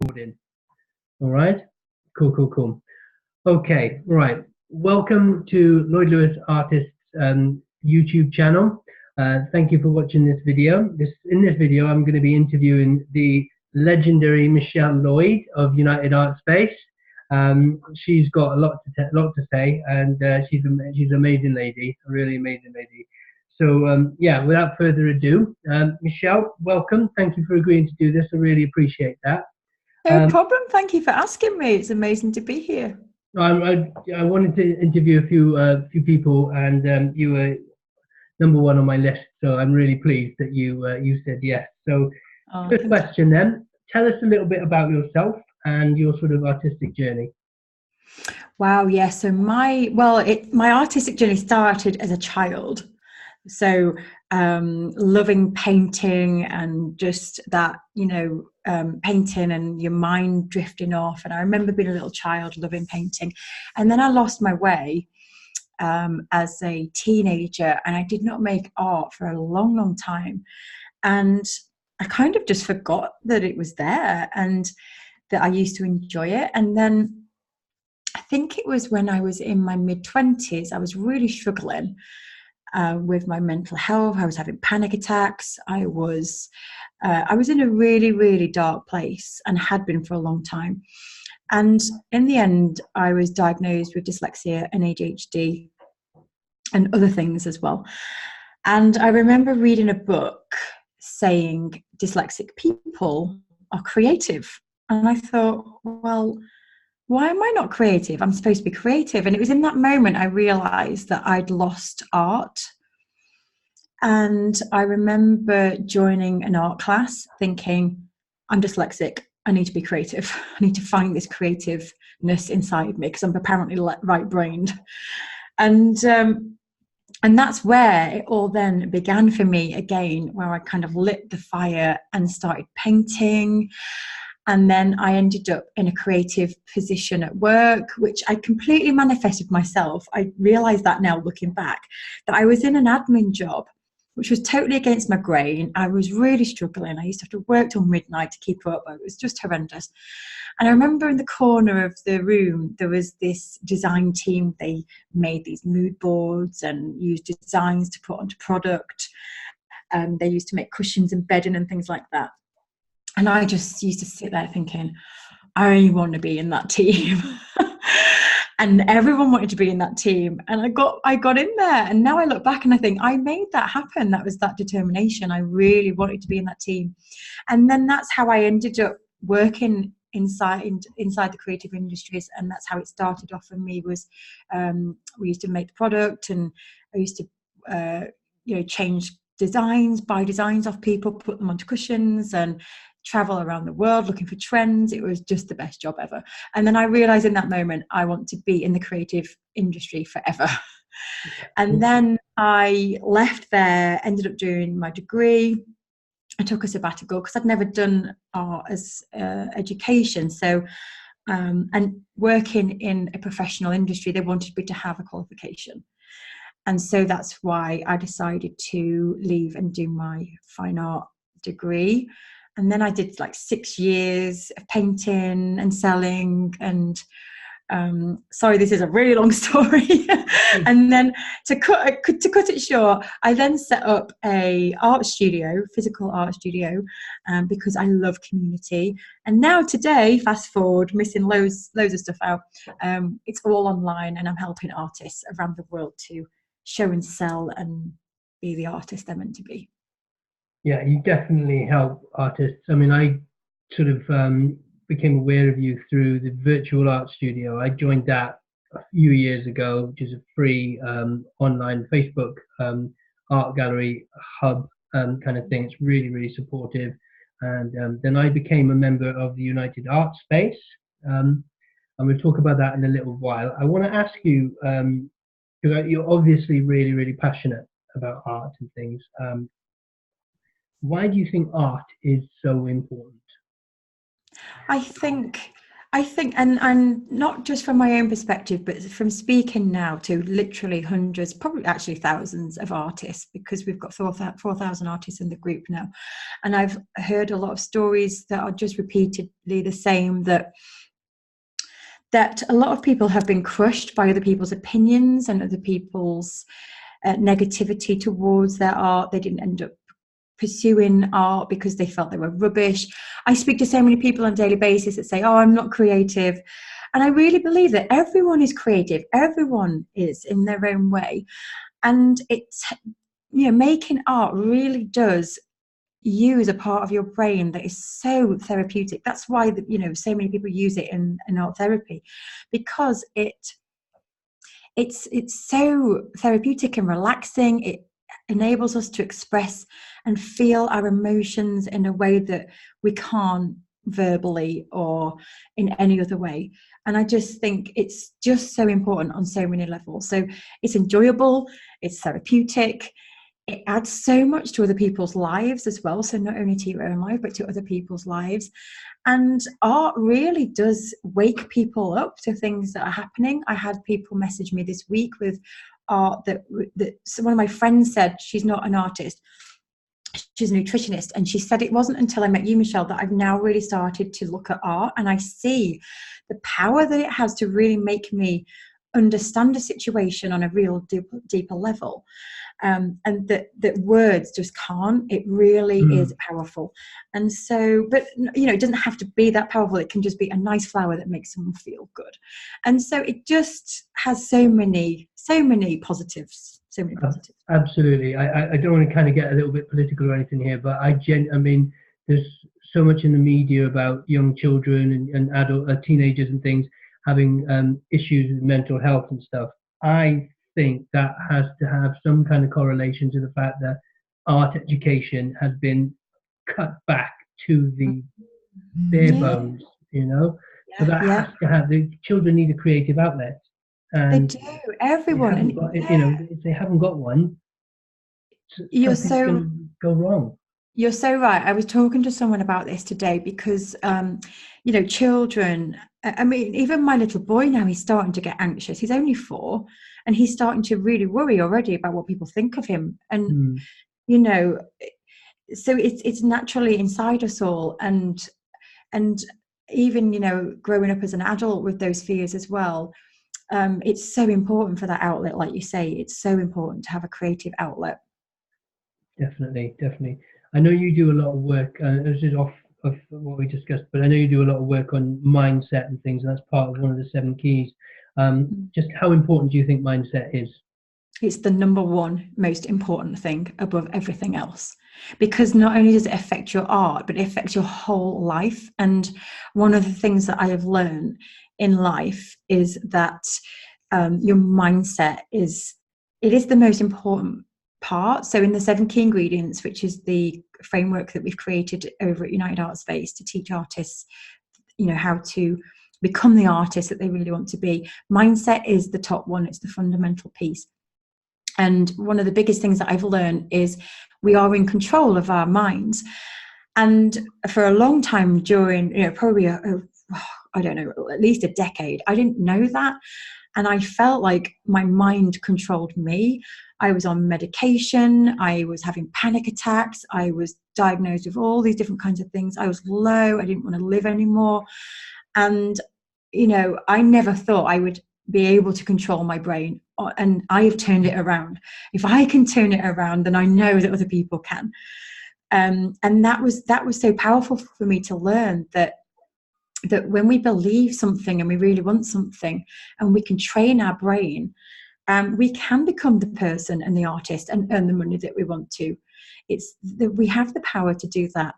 recording. All right. Cool, cool, cool. Okay, right. Welcome to Lloyd Lewis Artists YouTube channel. Thank you for watching this video. In this video, I'm going to be interviewing the legendary Michelle Lloyd of United Art Space. She's got a lot to say, and she's an amazing lady, a really amazing lady. So yeah, without further ado, Michelle, welcome. Thank you for agreeing to do this. I really appreciate that. No problem. Thank you for asking me. It's amazing to be here. I wanted to interview a few people, and you were #1 on my list. So I'm really pleased that you said yes. So first question then, tell us a little bit about yourself and your sort of artistic journey. Wow, yeah. So my artistic journey started as a child. So loving painting and just that, painting and your mind drifting off. And I remember being a little child loving painting. And then I lost my way as a teenager, and I did not make art for a long, long time. And I kind of just forgot that it was there and that I used to enjoy it. And then I think it was when I was in my mid-20s, I was really struggling with my mental health. I was having panic attacks. I was in a really, really dark place and had been for a long time. And in the end, I was diagnosed with dyslexia and ADHD and other things as well. And I remember reading a book saying dyslexic people are creative. And I thought, well, why am I not creative? I'm supposed to be creative. And it was in that moment I realized that I'd lost art. And I remember joining an art class thinking, I'm dyslexic. I need to be creative. I need to find this creativeness inside me because I'm apparently right-brained. And that's where it all then began for me again, where I kind of lit the fire and started painting. And then I ended up in a creative position at work, which I completely manifested myself. I realize that now looking back, that I was in an admin job, which was totally against my grain. I was really struggling. I used to have to work till midnight to keep up. It was just horrendous. And I remember in the corner of the room, there was this design team. They made these mood boards and used designs to put onto product. They used to make cushions and bedding and things like that. And I just used to sit there thinking, I want to be in that team. And everyone wanted to be in that team. And I got in there. And now I look back and I think I made that happen. That was that determination. I really wanted to be in that team. And then that's how I ended up working inside the creative industries. And that's how it started off for me was we used to make the product, and I used to change designs, buy designs off people, put them onto cushions, and travel around the world looking for trends. It was just the best job ever. And then I realized in that moment, I want to be in the creative industry forever. And then I left there, ended up doing my degree. I took a sabbatical because I'd never done art as education. So, and working in a professional industry, they wanted me to have a qualification. And so that's why I decided to leave and do my fine art degree. And then I did like 6 years of painting and selling. And sorry, this is a really long story. And then to cut it short, I then set up a physical art studio, because I love community. And now today, fast forward, missing loads of stuff out. It's all online, and I'm helping artists around the world to show and sell and be the artist they're meant to be. Yeah, you definitely help artists. I mean, I sort of became aware of you through the virtual art studio. I joined that a few years ago, which is a free online Facebook art gallery hub kind of thing. It's really, really supportive. And then I became a member of the United Art Space. And we'll talk about that in a little while. I want to ask you, because you're obviously really, really passionate about art and things. Why do you think art is so important? I think I think, and not just from my own perspective, but from speaking now to literally hundreds, probably actually thousands of artists, because we've got 4,000 artists in the group now. And I've heard a lot of stories that are just repeatedly the same, that a lot of people have been crushed by other people's opinions and other people's negativity towards their art. They didn't end up pursuing art because they felt they were rubbish. I speak to so many people on a daily basis that say, oh, I'm not creative. And I really believe that everyone is creative. Everyone is in their own way. And it's, making art really does use a part of your brain that is so therapeutic. That's why, so many people use it in art therapy, because it's so therapeutic and relaxing. It enables us to express and feel our emotions in a way that we can't verbally or in any other way. And I just think it's just so important on so many levels. So it's enjoyable, it's therapeutic, it adds so much to other people's lives as well. So not only to your own life, but to other people's lives. And art really does wake people up to things that are happening. I had people message me this week with art that so one of my friends said, she's not an artist, she's a nutritionist, and she said, it wasn't until I met you, Michelle, that I've now really started to look at art, and I see the power that it has to really make me understand a situation on a real deeper level. And that words just can't. It really is powerful. And so, but it doesn't have to be that powerful. It can just be a nice flower that makes someone feel good. And so it just has so many positives. So many positives. Absolutely. I don't want to kind of get a little bit political or anything here, but I mean, there's so much in the media about young children and adult teenagers and things having issues with mental health and stuff. I think that has to have some kind of correlation to the fact that art education has been cut back to the bare bones, so that has to have, the children need a creative outlet, and they do, everyone, if they haven't got one, something's going to go wrong. You're so right. I was talking to someone about this today, because children, I mean, even my little boy now, he's starting to get anxious. He's only 4, and he's starting to really worry already about what people think of him. And, so it's naturally inside us all. And even, growing up as an adult with those fears as well, it's so important for that outlet. Like you say, it's so important to have a creative outlet. Definitely. I know you do a lot of work, this is off of what we discussed, but I know you do a lot of work on mindset and things, and that's part of one of the 7 keys. Just how important do you think mindset is? It's the number one most important thing above everything else, because not only does it affect your art, but it affects your whole life. And one of the things that I have learned in life is that your mindset is the most important part. So in the 7 key ingredients, which is the framework that we've created over at United Art Space to teach artists, how to become the artist that they really want to be, mindset is the top one. It's the fundamental piece. And one of the biggest things that I've learned is we are in control of our minds. And for a long time during, probably I don't know, at least a decade, I didn't know that. And I felt like my mind controlled me. I was on medication. I was having panic attacks. I was diagnosed with all these different kinds of things. I was low. I didn't want to live anymore. And, I never thought I would be able to control my brain. And I have turned it around. If I can turn it around, then I know that other people can. And that was so powerful for me to learn that when we believe something and we really want something, and we can train our brain, we can become the person and the artist and earn the money that we want to. It's that we have the power to do that.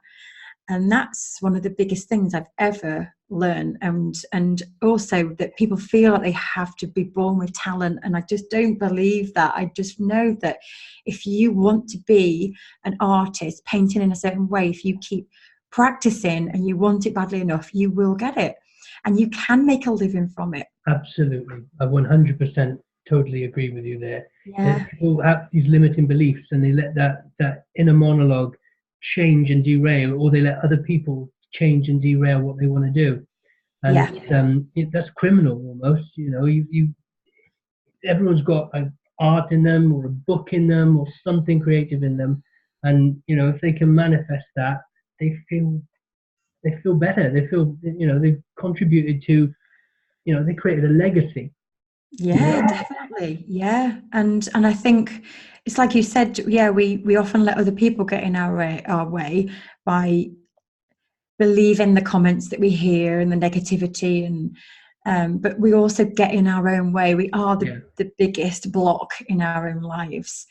And that's one of the biggest things I've ever learned. And also that people feel like they have to be born with talent. And I just don't believe that. I just know that if you want to be an artist painting in a certain way, if you keep practicing and you want it badly enough, you will get it. And you can make a living from it. Absolutely. I 100% totally agree with you there. Yeah. People have these limiting beliefs, and they let that inner monologue change and derail, or they let other people change and derail what they want to do. and Yeah. that's criminal almost. You know, everyone's got an art in them or a book in them or something creative in them, and you know, if they can manifest that, they feel better. They feel, you know, they've contributed to, you know, they created a legacy. You Yeah, know? definitely. Yeah. And I think it's like you said, yeah, we often let other people get in our way by believing the comments that we hear and the negativity, and but we also get in our own way. We are Yeah. the biggest block in our own lives.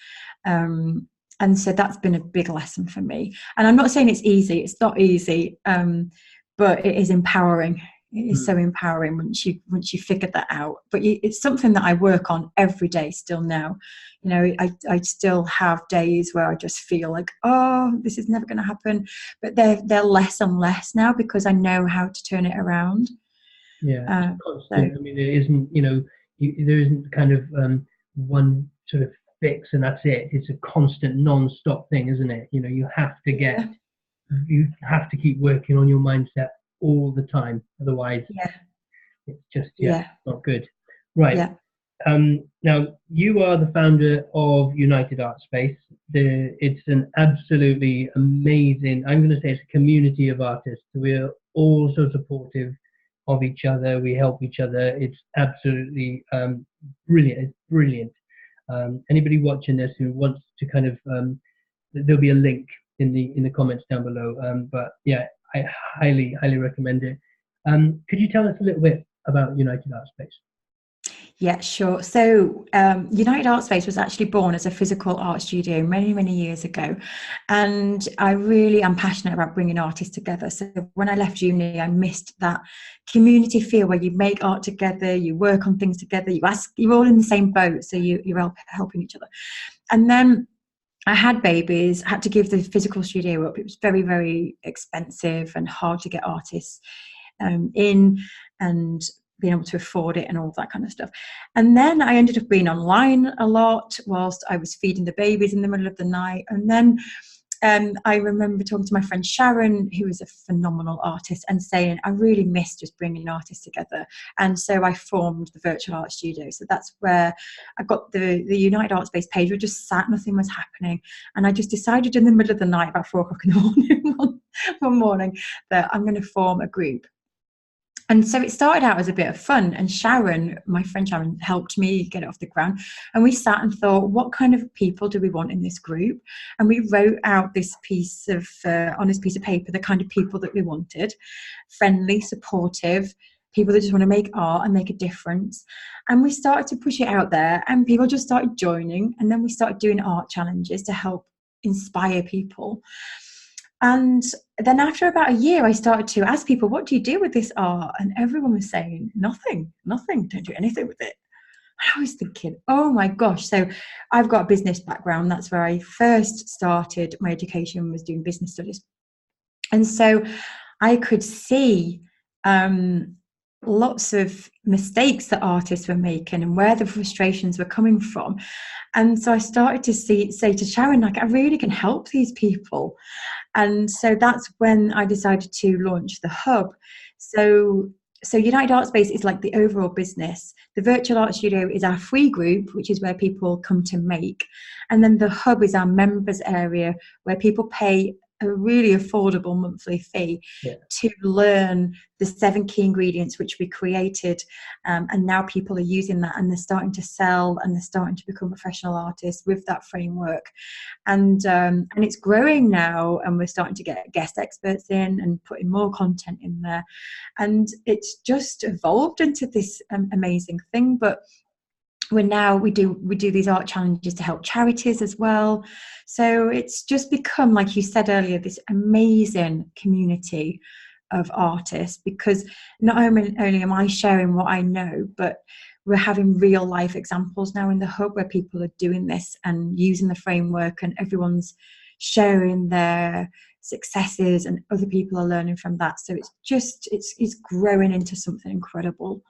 And so that's been a big lesson for me. And I'm not saying it's easy, it's not easy, but it is empowering. It is so Mm. empowering once you figure that out. But it's something that I work on every day still now. You know, I still have days where I just feel like, oh, this is never going to happen. But they're less and less now because I know how to turn it around. Yeah, it's So constant. I mean, it isn't, you know, there isn't kind of one sort of fix and that's it. It's a constant, non-stop thing, isn't it? You know, yeah, you have to keep working on your mindset all the time. Otherwise, yeah, it's just, yeah, yeah, not good. Right. yeah. Now, you are the founder of United Art Space. It's an absolutely amazing, I'm going to say it's a community of artists. We're all so supportive of each other. We help each other. It's absolutely brilliant. It's brilliant. Anybody watching this who wants to kind of, there'll be a link in the comments down below. But yeah, I highly recommend it. Could you tell us a little bit about United Art Space? Yeah, sure. So, United Art Space was actually born as a physical art studio many, many years ago. And I really am passionate about bringing artists together. So, when I left uni, I missed that community feel where you make art together, you work on things together, you're all in the same boat. So, you're all helping each other. And then I had babies, had to give the physical studio up. It was very, very expensive and hard to get artists in and being able to afford it and all that kind of stuff. And then I ended up being online a lot whilst I was feeding the babies in the middle of the night. And then I remember talking to my friend Sharon, who is a phenomenal artist, and saying, I really miss just bringing artists together. And so I formed the Virtual Art Studio. So that's where I got the United Art Space page. We just sat, nothing was happening. And I just decided in the middle of the night, about 4 o'clock in the morning, one morning, that I'm going to form a group. And so it started out as a bit of fun, and Sharon, my friend Sharon, helped me get it off the ground. And we sat and thought, what kind of people do we want in this group? And we wrote out this piece of on this piece of paper the kind of people that we wanted: friendly, supportive, people that just want to make art and make a difference. And we started to push it out there, and people just started joining. And then we started doing art challenges to help inspire people. And then after about a year, I started to ask people, what do you do with this art? And everyone was saying, nothing, don't do anything with it. I was thinking, oh my gosh. So I've got a business background. That's where I first started my education, was doing business studies. And so I could see lots of mistakes that artists were making and where the frustrations were coming from. And so I started to say to Sharon, like, I really can help these people. And so that's when I decided to launch the hub. So United Art Space is like the overall business. The Virtual Art Studio is our free group, which is where people come to make. And then the hub is our members area, where people pay a really affordable monthly fee to learn the 7 key ingredients which we created, and now people are using that, and they're starting to sell, and they're starting to become professional artists with that framework. And it's growing now, and we're starting to get guest experts in and putting more content in there, and it's just evolved into this amazing thing. But we do these art challenges to help charities as well. So it's just become, like you said earlier, this amazing community of artists, because not only am I sharing what I know, but we're having real life examples now in the hub where people are doing this and using the framework, and everyone's sharing their successes and other people are learning from that. So it's growing into something incredible.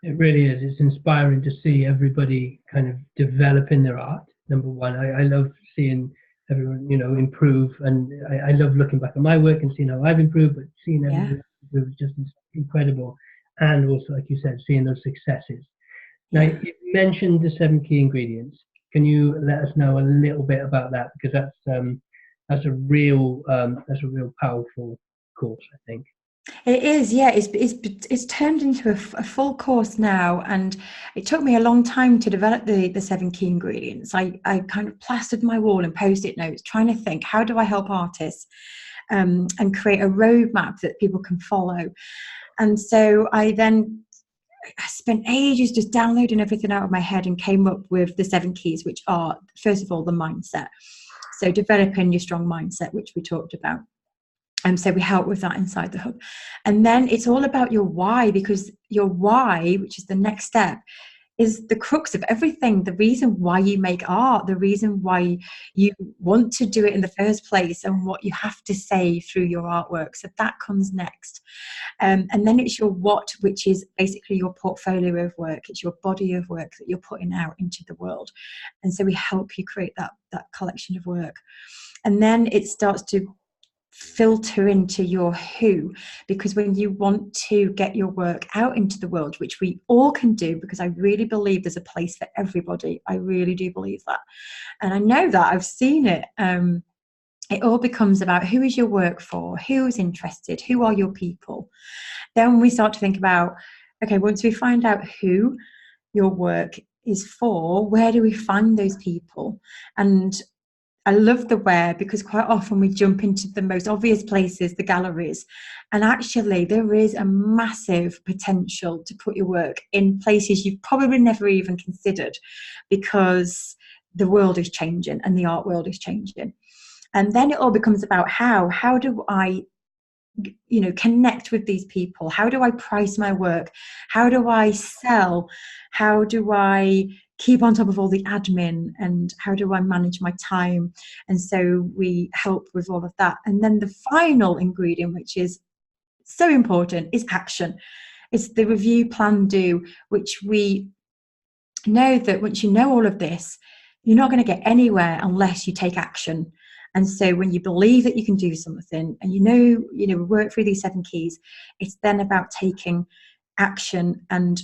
It really is. It's inspiring to see everybody kind of developing their art. Number one, I love seeing everyone, you know, improve, and I love looking back at my work and seeing how I've improved. But seeing everyone improve is just incredible. And also, like you said, seeing those successes. Now, Yeah. you mentioned the 7 key ingredients. Can you let us know a little bit about that? Because that's a real powerful course, I think. It is, yeah. It's turned into a full course now, and it took me a long time to develop the 7 key ingredients. I kind of plastered my wall and post-it notes, trying to think, how do I help artists, and create a roadmap that people can follow. And so I spent ages just downloading everything out of my head and came up with the 7 keys, which are, first of all, the mindset. So developing your strong mindset, which we talked about. And so we help with that inside the hub. And then it's all about your why, because your why, which is the next step, is the crux of everything. The reason why you make art, the reason why you want to do it in the first place, and what you have to say through your artwork. So that comes next. And then it's your what, which is basically your portfolio of work. It's your body of work that you're putting out into the world. And so we help you create that collection of work. And then it starts to filter into your who, because when you want to get your work out into the world, which we all can do, because I really believe there's a place for everybody. I really do believe that. And I know that, I've seen it. It all becomes about, who is your work for? Who's interested? Who are your people? Then we start to think about, okay, once we find out who your work is for, where do we find those people? And I love the where, because quite often we jump into the most obvious places, the galleries, and actually there is a massive potential to put your work in places you've probably never even considered, because the world is changing and the art world is changing. And then it all becomes about how do I connect with these people? How do I price my work? How do I sell? How do I keep on top of all the admin, and how do I manage my time? And so we help with all of that. And then the final ingredient, which is so important, is action. It's the review, plan, do, which we know that once you know all of this, you're not going to get anywhere unless you take action. And so when you believe that you can do something, and we work through these 7 keys, it's then about taking action, and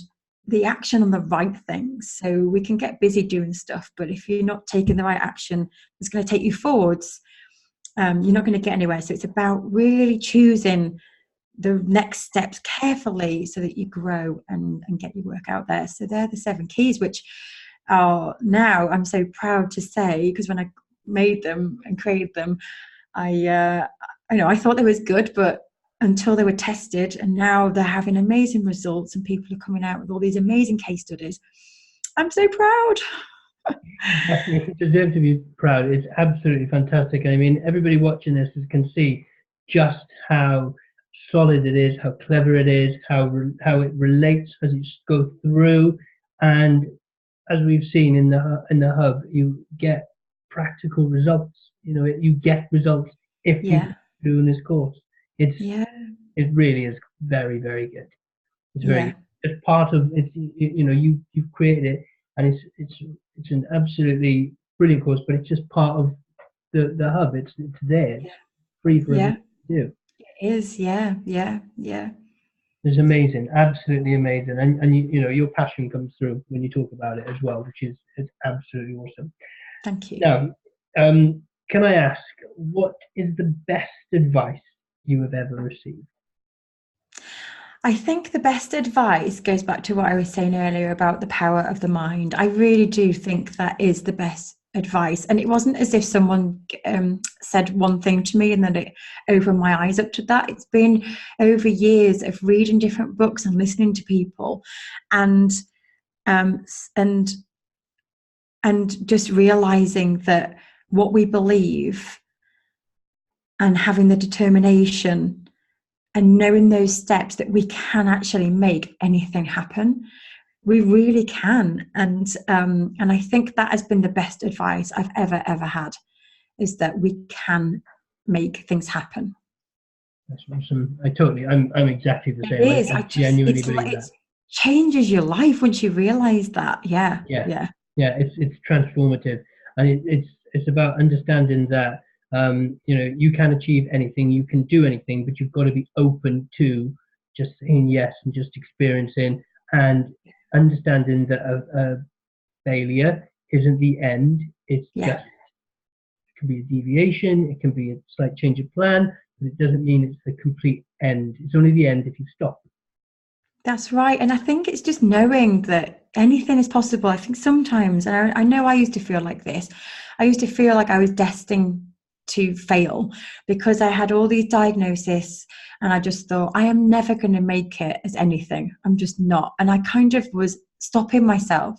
the action on the right things. So we can get busy doing stuff, but if you're not taking the right action that's going to take you forwards, you're not going to get anywhere. So it's about really choosing the next steps carefully so that you grow and get your work out there. So they're the 7 keys, which are now, I'm so proud to say, because when I made them and created them, I thought they was good, but until they were tested, and now they're having amazing results, and people are coming out with all these amazing case studies. I'm so proud. You deserve to be proud. It's absolutely fantastic. I mean, everybody watching this can see just how solid it is, how clever it is, how it relates as it goes through. And as we've seen in the hub, you get practical results. You get results if you do in this course. It really is very, very good. It's it's part of it. You've created it, and it's an absolutely brilliant course. But it's just part of the hub. It's there. It's free for everyone to do. It is, yeah. It's amazing, absolutely amazing, and your passion comes through when you talk about it as well, which is absolutely awesome. Thank you. Now, can I ask, what is the best advice you have ever received? I think the best advice goes back to what I was saying earlier about the power of the mind. I really do think that is the best advice. And it wasn't as if someone said one thing to me and then it opened my eyes up to that. It's been over years of reading different books and listening to people, and just realizing that what we believe, and having the determination and knowing those steps, that we can actually make anything happen. We really can. And I think that has been the best advice I've ever had, is that we can make things happen. That's awesome. I'm exactly the same. It is. I genuinely believe that. It changes your life once you realize that. Yeah. It's transformative, and it's about understanding that you can achieve anything, you can do anything, but you've got to be open to just saying yes and just experiencing and understanding that a failure isn't the end. It's Yeah. just, it can be a deviation, it can be a slight change of plan, but it doesn't mean it's the complete end. It's only the end if you stop. That's right. And I think it's just knowing that anything is possible. I think sometimes, and I know I used to feel like this, I used to feel like I was destined to fail because I had all these diagnoses and I just thought, I am never going to make it as anything. I'm just not. And I kind of was stopping myself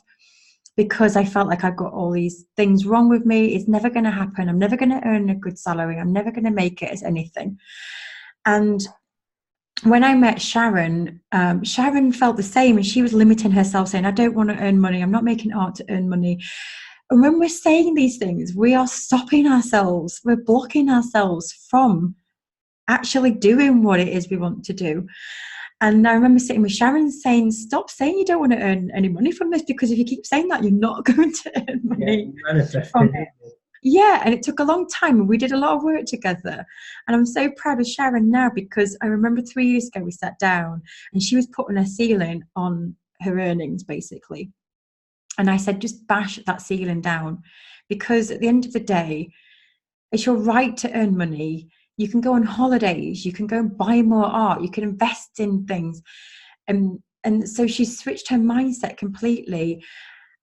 because I felt like I've got all these things wrong with me. It's never going to happen. I'm never going to earn a good salary. I'm never going to make it as anything. And when I met Sharon, Sharon felt the same, and she was limiting herself, saying, I don't want to earn money. I'm not making art to earn money. And when we're saying these things, we are stopping ourselves. We're blocking ourselves from actually doing what it is we want to do. And I remember sitting with Sharon saying, stop saying you don't want to earn any money from this, because if you keep saying that, you're not going to earn money from it. Yeah, and it took a long time, and we did a lot of work together. And I'm so proud of Sharon now, because I remember 3 years ago we sat down and she was putting a ceiling on her earnings, basically. And I said, just bash that ceiling down, because at the end of the day, it's your right to earn money. You can go on holidays, you can go and buy more art, you can invest in things. And so she switched her mindset completely.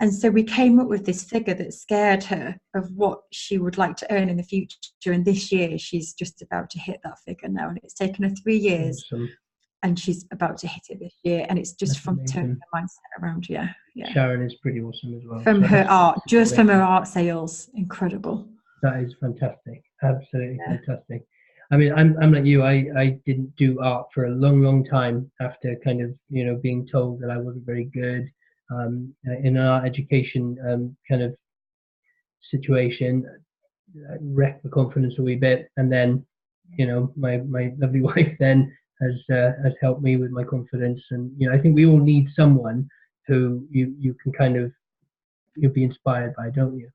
And so we came up with this figure that scared her of what she would like to earn in the future. And this year, she's just about to hit that figure now. And it's taken her 3 years. Awesome. And she's about to hit it this year. And it's just That's from amazing. turning her mindset around. Yeah. Sharon is pretty awesome as well. From So her art, just from her art sales. Incredible. That is fantastic. Absolutely fantastic. I mean, I'm like you. I didn't do art for a long time after kind of, being told that I wasn't very good in our education kind of situation. Wrecked the confidence a wee bit, and then, my lovely wife then has helped me with my confidence. And I think we all need someone who you can kind of you'll be inspired by, don't you?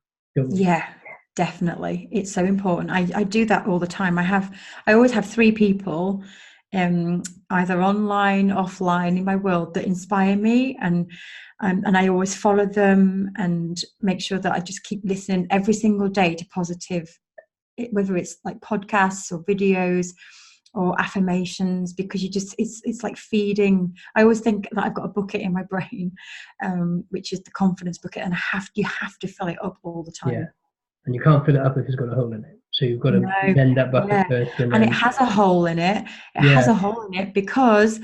Yeah, definitely. It's so important. I do that all the time. I always have 3 people, either online, offline in my world, that inspire me, and I always follow them and make sure that I just keep listening every single day to positive, whether it's like podcasts or videos or affirmations, because it's like feeding. I always think that I've got a bucket in my brain, which is the confidence bucket, and you have to fill it up all the time. Yeah, and you can't fill it up if it's got a hole in it. So you've got to mend that bucket first, and it has a hole in it. It has a hole in it because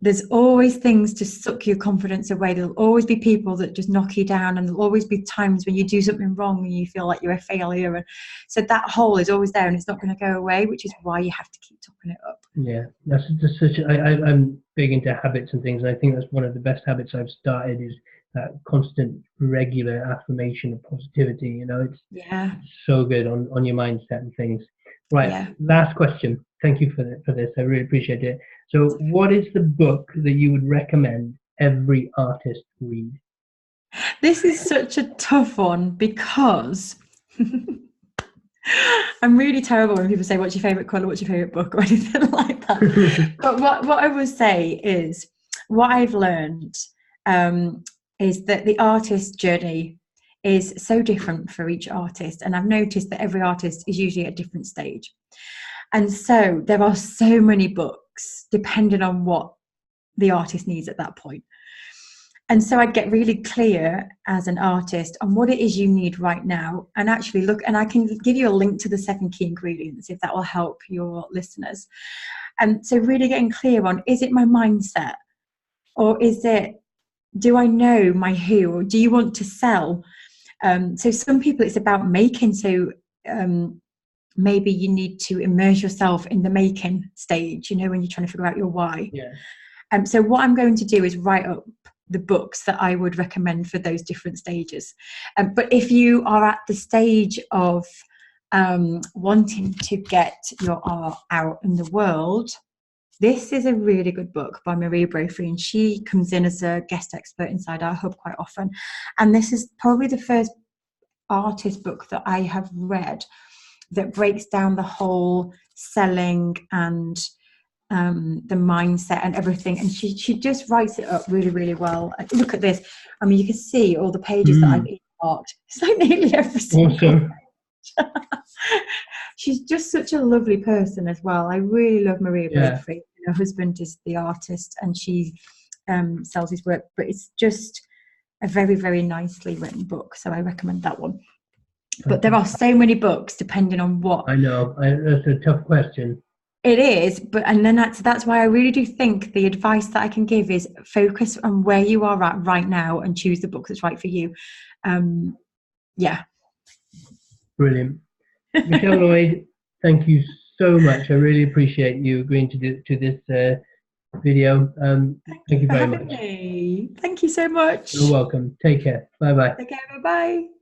there's always things to suck your confidence away. There'll always be people that just knock you down, and there'll always be times when you do something wrong and you feel like you're a failure. And so that hole is always there, and it's not going to go away, which is why you have to keep topping it up. Yeah, that's just I'm big into habits and things, and I think that's one of the best habits I've started, is that constant, regular affirmation of positivity. It's so good on your mindset and things. Right, last question. Thank you for this. I really appreciate it. So, what is the book that you would recommend every artist read? This is such a tough one, because I'm really terrible when people say, what's your favourite colour, what's your favourite book, or anything like that. But what I would say is, what I've learned is that the artist's journey is so different for each artist. And I've noticed that every artist is usually at a different stage. And so there are so many books depending on what the artist needs at that point. And so I'd get really clear as an artist on what it is you need right now, and actually look, and I can give you a link to the 7 key ingredients if that will help your listeners. And so really getting clear on, is it my mindset, or is it, do I know my who, or do you want to sell? So some people it's about making, so maybe you need to immerse yourself in the making stage, when you're trying to figure out your why. So what I'm going to do is write up the books that I would recommend for those different stages. But if you are at the stage of wanting to get your art out in the world, this is a really good book by Maria Brophy, and she comes in as a guest expert inside our hub quite often. And this is probably the first artist book that I have read that breaks down the whole selling and the mindset and everything, and she just writes it up really, really well. Look at this. I mean, you can see all the pages that I've marked. It's like nearly every single Awesome. She's just such a lovely person as well. I really love Maria Bradford. Her husband is the artist, and she sells his work, but it's just a very, very nicely written book, so I recommend that one. But there are so many books depending on what. I know, that's a tough question. It is, but and then that's why I really do think the advice that I can give is focus on where you are at right now and choose the book that's right for you. Yeah. Brilliant. Michelle Lloyd, thank you so much. I really appreciate you agreeing to this video. Thank you very much. Me. Thank you so much. You're welcome. Take care. Bye-bye. Take care. Bye-bye.